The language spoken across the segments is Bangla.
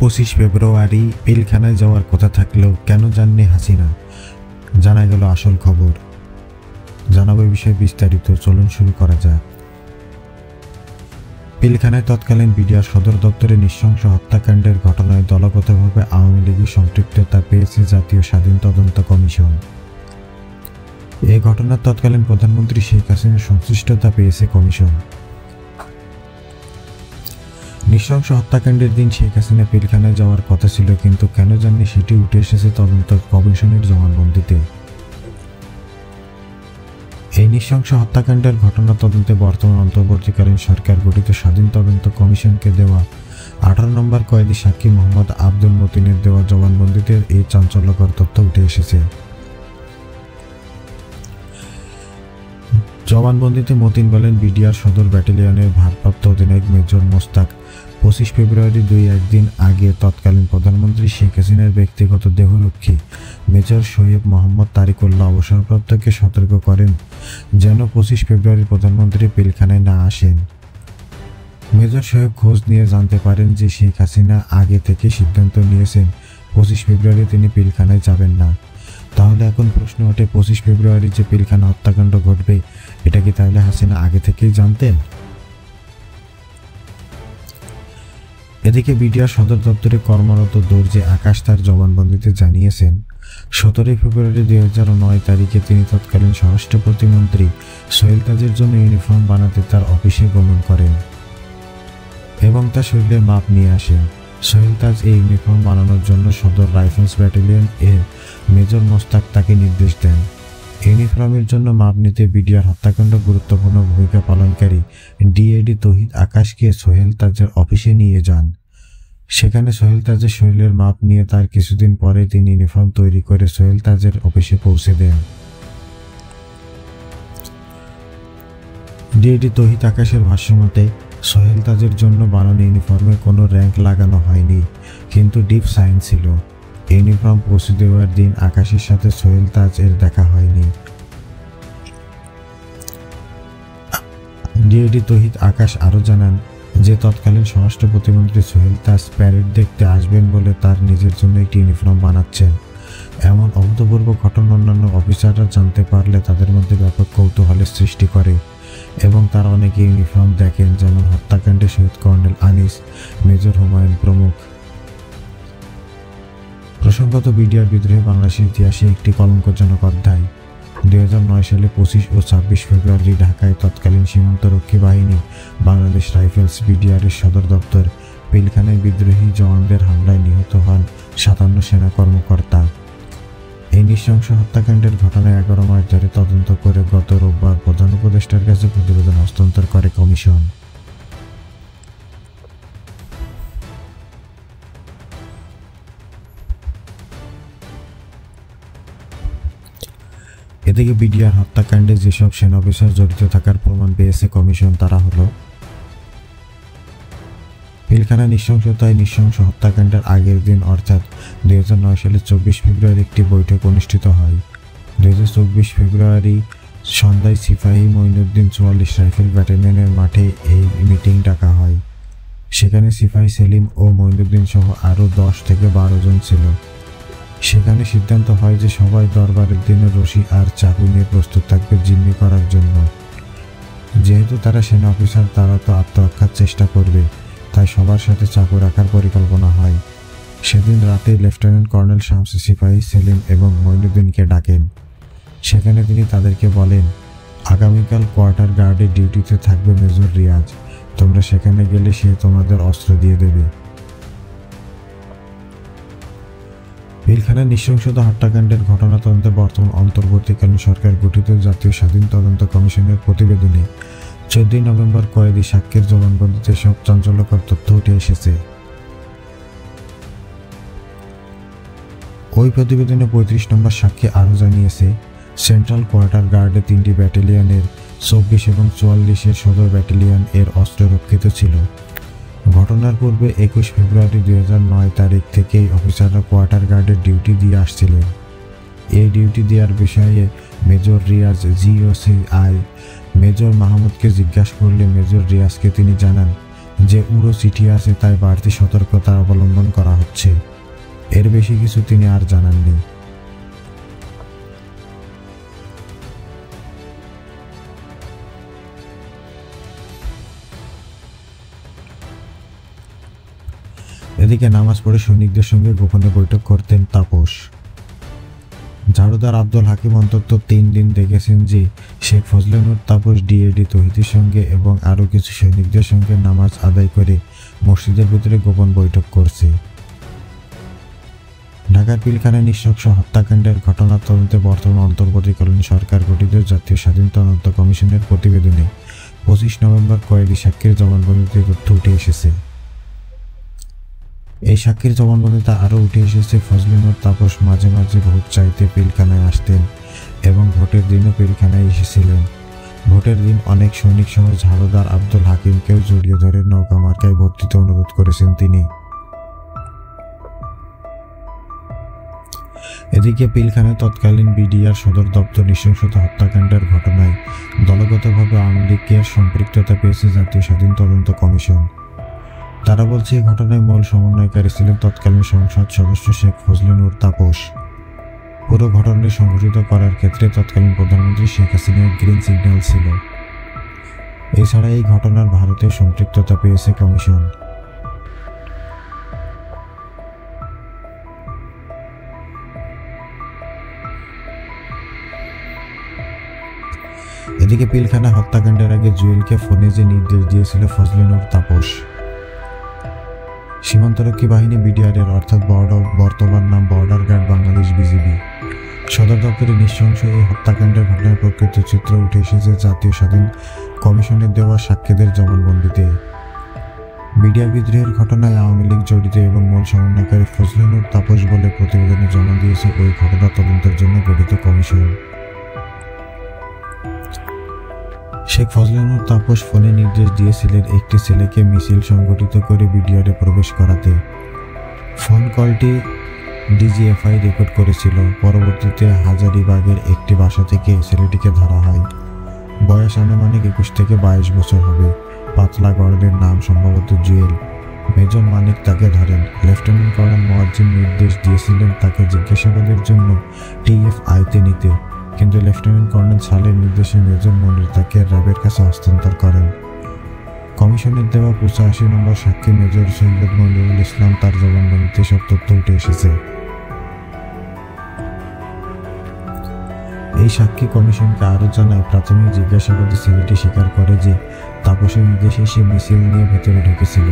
25 ফেব্রুয়ারি পিলখানায় যাওয়ার কথা থাকলেও কেন যাননি হাসিনা, জানা গেল আসল খবর। জানাবো এই বিষয়ে বিস্তারিত, চলুন শুরু করা যাক। পিলখানায় তৎকালীন বিডিআর সদর দপ্তরে নৃশংস হত্যাকাণ্ডের ঘটনায় দলগতভাবে আওয়ামী লীগের সম্পৃক্ততা পেয়েছে জাতীয় স্বাধীন তদন্ত কমিশন। এই ঘটনার তৎকালীন প্রধানমন্ত্রী শেখ হাসিনার সংশ্লিষ্টতা পেয়েছে কমিশন। নৃশংস হত্যাকাণ্ডের দিন শেখ হাসিনা পিলখানায় যাওয়ার কথা ছিল, কিন্তু কেন জাননি সেটি উঠে এসেছে তদন্ত কমিশনের জবানবন্দিতে। এই নৃশংস হত্যাকাণ্ডের ঘটনা তদন্তে বর্তমান অন্তর্বর্তীকালীন সরকার গঠিত স্বাধীন তদন্ত কমিশনকে দেওয়া 18 নম্বর কয়েদি সাক্ষী মোহাম্মদ আব্দুল মতিনের দেওয়া জবানবন্দিতে এই চাঞ্চল্যকর তথ্য উঠে এসেছে। জবানবন্দিতে মতিন বলেন, বিডিআর সদর ব্যাটালিয়নের ভারপ্রাপ্ত অধিনায়ক মেজর মোস্তাক 25 ফেব্রুয়ারি 2-1 দিন আগে তৎকালীন প্রধানমন্ত্রী শেখ হাসিনার ব্যক্তিগত দেহরক্ষী মেজর শহীদ মোহাম্মদ তারিকুল্লাহ অবসরপ্রাপ্তকে সতর্ক করেন যেন 25 ফেব্রুয়ারি প্রধানমন্ত্রী পিলখানায় না আসেন। মেজর সাহেব খোঁজ নিয়ে জানতে পারেন যে শেখ হাসিনা আগে থেকে সিদ্ধান্ত নিয়েছেন 25 ফেব্রুয়ারি তিনি পিলখানায় যাবেন না। তাহলে এখন প্রশ্ন ওঠে, 25 ফেব্রুয়ারি যে পিলখানা হত্যাকাণ্ড ঘটবে এটা কি তাহলে হাসিনা আগে থেকেই জানতেন? এদিকে বিডিআর সদর দপ্তরে কর্মরত দর্জি আকাশ তার জবানবন্দিতে জানিয়েছেন, 17 ফেব্রুয়ারি 2009 তারিখে তিনি তৎকালীন স্বরাষ্ট্র প্রতিমন্ত্রী সোহেল তাজের জন্য ইউনিফর্ম বানাতে তার অফিসে গমন করেন এবং তার শরীরের মাপ নিয়ে আসেন। সোহেল তাজ এই ইউনিফর্ম বানানোর জন্য সদর রাইফেলস ব্যাটালিয়ন এর মেজর মোস্তাক তাকে নির্দেশ দেন। ইউনিফর্মের জন্য মাপ নিতে বিডিআর হত্যাকাণ্ড গুরুত্বপূর্ণ ভূমিকা পালনকারী ডিএডি তৌহিদ আকাশকে সোহেল তাজের অফিসে নিয়ে যান। সেখানে সোহেল তাজের শরীরের মাপ নিয়ে তার কিছুদিন পরে তিনি ইউনিফর্ম তৈরি করে সোহেল তাজের অফিসে পৌঁছে দেন। ডিএডি তৌহিদ আকাশের ভাষ্যমতে, সোহেল তাজের জন্য বানানো ইউনিফর্মে কোনো র্যাঙ্ক লাগানো হয়নি, কিন্তু ডিপ সাইন ছিল। ইউনিফর্ম পৌঁছে দেওয়ার দিন আকাশের সাথে সোহেল তাজ এর দেখা হয়নি। ডিএডি তৌহিদ আকাশ আরও জানান যে তৎকালীন স্বরাষ্ট্র প্রতিমন্ত্রী সোহেল তাজ প্যারেড দেখতে আসবেন বলে তার নিজের জন্য একটি ইউনিফর্ম বানাচ্ছেন। এমন অভূতপূর্ব ঘটনা অন্যান্য অফিসাররা জানতে পারলে তাদের মধ্যে ব্যাপক কৌতূহলের সৃষ্টি করে এবং তারা অনেকে ইউনিফর্ম দেখেন, যেমন হত্যাকাণ্ডে শহীদ কর্নেল আনিস, মেজর হুমায়ুন প্রমুখ। প্রসঙ্গত, বিডিআর বিদ্রোহে বাংলাদেশের ইতিহাসে একটি কলঙ্কজনক অধ্যায়। 2009 সালে 25 ও 26 ফেব্রুয়ারি ঢাকায় তৎকালীন সীমান্তরক্ষী বাহিনী বাংলাদেশ রাইফেলস বিডিআরের সদর দপ্তর পিলখানায় বিদ্রোহী জওয়ানদের হামলায় নিহত হন 57 সেনা কর্মকর্তা। এই নৃশংস হত্যাকাণ্ডের ঘটনায় 11 মাস ধরে তদন্ত করে গত রোববার প্রধান উপদেষ্টার কাছে প্রতিবেদন হস্তান্তর করে কমিশন। এদিকে বিডিআর হত্যাকাণ্ডে যেসব সেনা অফিসার জড়িত থাকার প্রমাণ পেয়েছে কমিশন, তারা হলো: পিলখানা নৃশংস হত্যাকাণ্ডের আগের দিন অর্থাৎ 2009 সালের 24 ফেব্রুয়ারি একটি বৈঠক অনুষ্ঠিত হয়। 2024 ফেব্রুয়ারি সন্ধ্যায় সিপাহী মঈনুদ্দিন 44 রাইফেল ব্যাটালিয়নের মাঠে এই মিটিং ডাকা হয়। সেখানে সিপাহী সেলিম ও মঈনুদ্দিন সহ আরও 10 থেকে 12 জন ছিল। সেখানে সিদ্ধান্ত হয় যে সবাই দরবারের দিনে রশি আর চাকু নিয়ে প্রস্তুত থাকবে জিম্মি করার জন্য। যেহেতু তারা সেনা অফিসার, তারা তো আত্মরক্ষার চেষ্টা করবে, তাই সবার সাথে চাকু রাখার পরিকল্পনা হয়। সেদিন রাতে লেফটেন্যান্ট কর্নেল শামসু সিপাহী সেলিম এবং মঈনুদ্দিনকে ডাকেন। সেখানে তিনি তাদেরকে বলেন, আগামীকাল কোয়ার্টার গার্ডে ডিউটিতে থাকবে মেজর রিয়াজ, তোমরা সেখানে গেলে সে তোমাদের অস্ত্র দিয়ে দেবে। পিলখানা নৃশংসতা হত্যাকাণ্ডের ঘটনা তদন্তে বর্তমান অন্তর্বর্তীকালীন সরকার গঠিত জাতীয় স্বাধীন তদন্ত কমিশনের প্রতিবেদনে 14 নভেম্বর কয়েদি সাক্ষীর জবানবন্দিতে সব চাঞ্চল্যকর তথ্য উঠে এসেছে। ওই প্রতিবেদনে 35 নম্বর সাক্ষী আরও জানিয়েছে, সেন্ট্রাল কোয়ার্টার গার্ডে 3টি ব্যাটালিয়নের 24 এবং 44 সদর ব্যাটালিয়ন এর অস্ত্র রক্ষিত ছিল। ঘটনার পূর্বে 21 ফেব্রুয়ারি 2009 তারিখ থেকেই অফিসাররা কোয়ার্টার গার্ডের ডিউটি দিয়ে আসছিলেন। এই ডিউটি দেওয়ার বিষয়ে মেজর রিয়াজ জিওসিআই মেজর মাহমুদকে জিজ্ঞাসা করলে মেজর রিয়াজকে তিনি জানান যে উড়ো চিঠি আছে তাই বাড়তি সতর্কতা অবলম্বন করা হচ্ছে। এর বেশি কিছু তিনি আর জানাননি। এদিকে নামাজ পড়ে সৈনিকদের সঙ্গে গোপনে বৈঠক করতেন তাপস। ঝাড়ুদার আব্দুল হাকিম অন্তত 3 দিন দেখেছেন যে শেখ ফজলে নূর তাপস ডিএডি তৌহিদির সঙ্গে এবং আরও কিছু সৈনিকদের সঙ্গে নামাজ আদায় করে মসজিদের ভিতরে গোপন বৈঠক করছে। ঢাকার পিলখানায় নৃশংস হত্যাকাণ্ডের ঘটনা তদন্তে বর্তমান অন্তর্বর্তীকালীন সরকার গঠিত জাতীয় স্বাধীন তদন্ত কমিশনের প্রতিবেদনে 25 নভেম্বর কয়েদি সাক্ষীর জবানবন্দিতে তথ্য উঠে এসেছে। এই সাক্ষীর জবানবন্দিতে আরও উঠে এসেছে ফজলে নূর তাপস মাঝে মাঝে ভোট চাইতে পিলখানায় আসতেন এবং ভোটের দিনও পিলখানায় এসেছিলেন। ভোটের দিন অনেক সৈনিক সহ ঝাড়ুদার আব্দুল হাকিমকেও জড়িয়ে ধরে নৌকা মার্কায় ভোট দিতে অনুরোধ করেছেন তিনি। এদিকে পিলখানায় তৎকালীন বিডিআর সদর দপ্তর নৃশংসতা হত্যাকাণ্ডের ঘটনায় দলগতভাবে আওয়ামী লীগের সম্পৃক্ততা পেয়েছে জাতীয় স্বাধীন তদন্ত কমিশন। তারা বলছে এই ঘটনায় মূল সমন্বয়কারী ছিলেন তৎকালীন সংসদ সদস্য শেখ ফজলে নূর তাপস। পুরো ঘটনাটি সংঘটিত করার ক্ষেত্রে তৎকালীন প্রধানমন্ত্রী শেখ হাসিনার গ্রিন সিগন্যাল ছিল। এছাড়া এই ঘটনার ভারতীয় সম্পৃক্ততা পেয়েছে কমিশন। এদিকে পিলখানা হত্যাকাণ্ডের আগে জুয়েলকে ফোনে যে নির্দেশ দিয়েছিল ফজলে নূর তাপস। সীমান্তরক্ষী বাহিনী বিডিআরের অর্থাৎ বর্তমান নাম বর্ডার গার্ড বাংলাদেশ বিজিবি সদর দপ্তরে নৃশংস এই হত্যাকাণ্ডের ঘটনার প্রকৃত চিত্র উঠে এসেছে জাতীয় স্বাধীন কমিশনের দেওয়া সাক্ষ্যদের জবানবন্দিতে। বিডিআর বিদ্রোহের ঘটনায় আওয়ামী লীগ জড়িত এবং মূল সমন্বয়কারী ফজলে নূর তাপস বলে প্রতিবেদনে জমা দিয়েছে ওই ঘটনা তদন্তের জন্য গঠিত কমিশন। শেখ ফজলে নূর তাপস ফোনে নির্দেশ দিয়েছিলেন একটি ছেলেকে মিছিল সংগঠিত করে বিডিআরে প্রবেশ করাতে। ফোন কলটি ডিজিএফআই রেকর্ড করেছিল। পরবর্তীতে হাজারীবাগের একটি বাসা থেকে ছেলেটিকে ধরা হয়। বয়স আনুমানিক 21 থেকে 22 বছর হবে। পাতলা গড়নের নাম সম্ভবত জুয়েল। মেজর মানিক তাকে ধরেন। লেফটেন্যান্ট কর্নেল মোয়াজ্জিম নির্দেশ দিয়েছিলেন তাকে জিজ্ঞাসাবাদের জন্য টিএফআইতে নিতে, কিন্তু লেফটেন্যান্ট কর্নেল সালের নির্দেশে মেজর মনির তাকে র্যাবের কাছে হস্তান্তর করেন। কমিশনের দেওয়া 85 নম্বর সাক্ষী মেজর সৈয়দ মনিরুল ইসলাম তার জবানবন্দিতে সব তথ্য উঠে এসেছে। এই সাক্ষী কমিশনকে আরও জানায়, প্রাথমিক জিজ্ঞাসাবাদে ছেলেটি স্বীকার করে যে তাপসের নির্দেশে সে মিছিল নিয়ে ভেতরে ঢুকেছিল।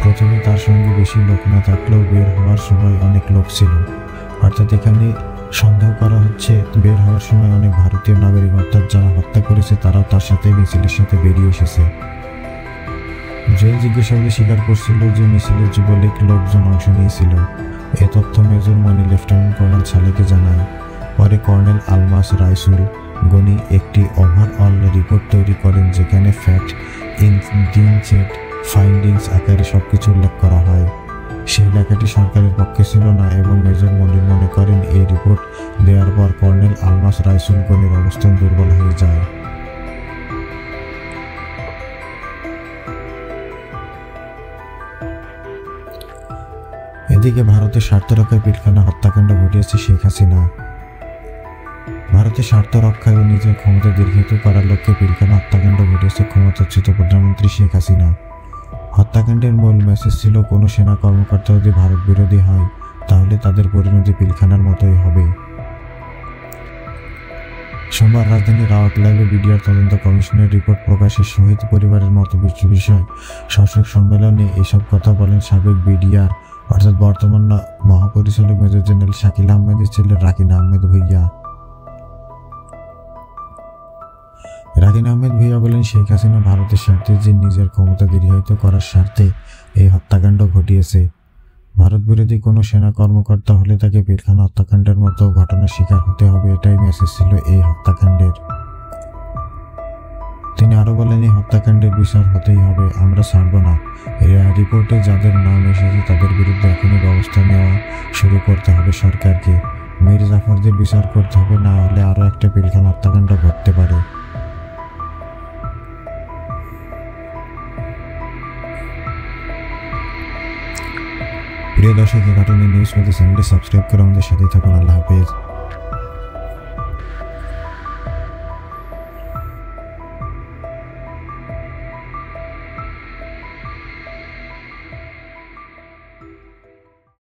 প্রথমে তার সঙ্গে বেশি লোক না থাকলেও বের হওয়ার সময় অনেক লোক ছিল। অর্থাৎ এখানে সন্দেহ করা হচ্ছে বের হওয়ার সময় অনেক ভারতীয় নাগরিক অর্থাৎ যারা হত্যা করেছে তারাও তার সাথে মিছিলের সাথে বেরিয়ে এসেছে। জুয়েল জিজ্ঞাসাবাদে স্বীকার করছিল যে মিছিলে যুবলীগ লোকজন অংশ নিয়েছিল। এ তথ্য মেজর মনি লেফটেন্যান্ট কর্নেল সালেকে জানায়। পরে কর্নেল আলমাস রাইসুল গনি একটি ওভারঅল রিপোর্ট তৈরি করেন যেখানে ফ্যাক্ট ইনডিনচেট ফাইন্ডিংস আকারে সবকিছু উল্লেখ করা হয়। সেই লেখাটি সরকারের পক্ষে ছিল না এবং মেজর মনির মনে করেন এই রিপোর্ট দেওয়ার পর কর্নেল আলমাস রাইসুল গনির অবস্থান দুর্বল হয়ে যায়। এদিকে ভারতের স্বার্থ রক্ষায় পিলখানা হত্যাকাণ্ড ঘটিয়েছে শেখ হাসিনা। ভারতের স্বার্থ রক্ষায় ও নিজের ক্ষমতা দীর্ঘায়িত করার লক্ষ্যে পিলখানা হত্যাকাণ্ড ঘটিয়েছে ক্ষমতাচ্যুত প্রধানমন্ত্রী শেখ হাসিনা। হত্যাকাণ্ডের মূল মেসেজ ছিল কোনো সেনা কর্মকর্তা যদি ভারত বিরোধী হয় তাহলে তাদের পরিণতি পিলখানার মতোই হবে। সোমবার রাজধানীর আওয়াকলাইভে বিডিআর তদন্ত কমিশনের রিপোর্ট প্রকাশের শহীদ পরিবারের মতো বিষয় শাসক সম্মেলনে এসব কথা বলেন সাবেক বিডিআর অর্থাৎ বর্তমান মহাপরিচালক মেজর জেনারেল শাকিল আহমেদের ছেলে রাকিন আহমেদ ভূঁইয়া। রাকিন আহমেদ ভূঁইয়া বলেন, শেখ হাসিনা ভারতের স্বার্থে যে নিজের ক্ষমতা দীর্ঘায়িত করার স্বার্থে এই হত্যাকাণ্ড ঘটিয়েছে। ভারত বিরোধী কোনো সেনা কর্মকর্তা হলে তাকে পিলখানা হত্যাকাণ্ডের মতো ঘটনার শিকার হতে হবে, এটাই মেসেজ ছিল এই হত্যাকাণ্ডের। তিনি আরও বলেন, এই হত্যাকাণ্ডের বিচার হতেই হবে, আমরা ছাড়ব না। রিপোর্টে যাদের নাম এসেছে তাদের বিরুদ্ধে এখনই ব্যবস্থা নেওয়া শুরু করতে হবে সরকারকে। মীর জাফরদের বিচার করতে হবে, না হলে আরও একটা পিলখানা হত্যাকাণ্ড ঘটতে পারে। প্রিয় দর্শক, এই ঘটনার নিউজ পেতে চ্যানেলটি সাবস্ক্রাইব করে আমাদের সাথে থাকুন। আল্লাহ হাফেজ।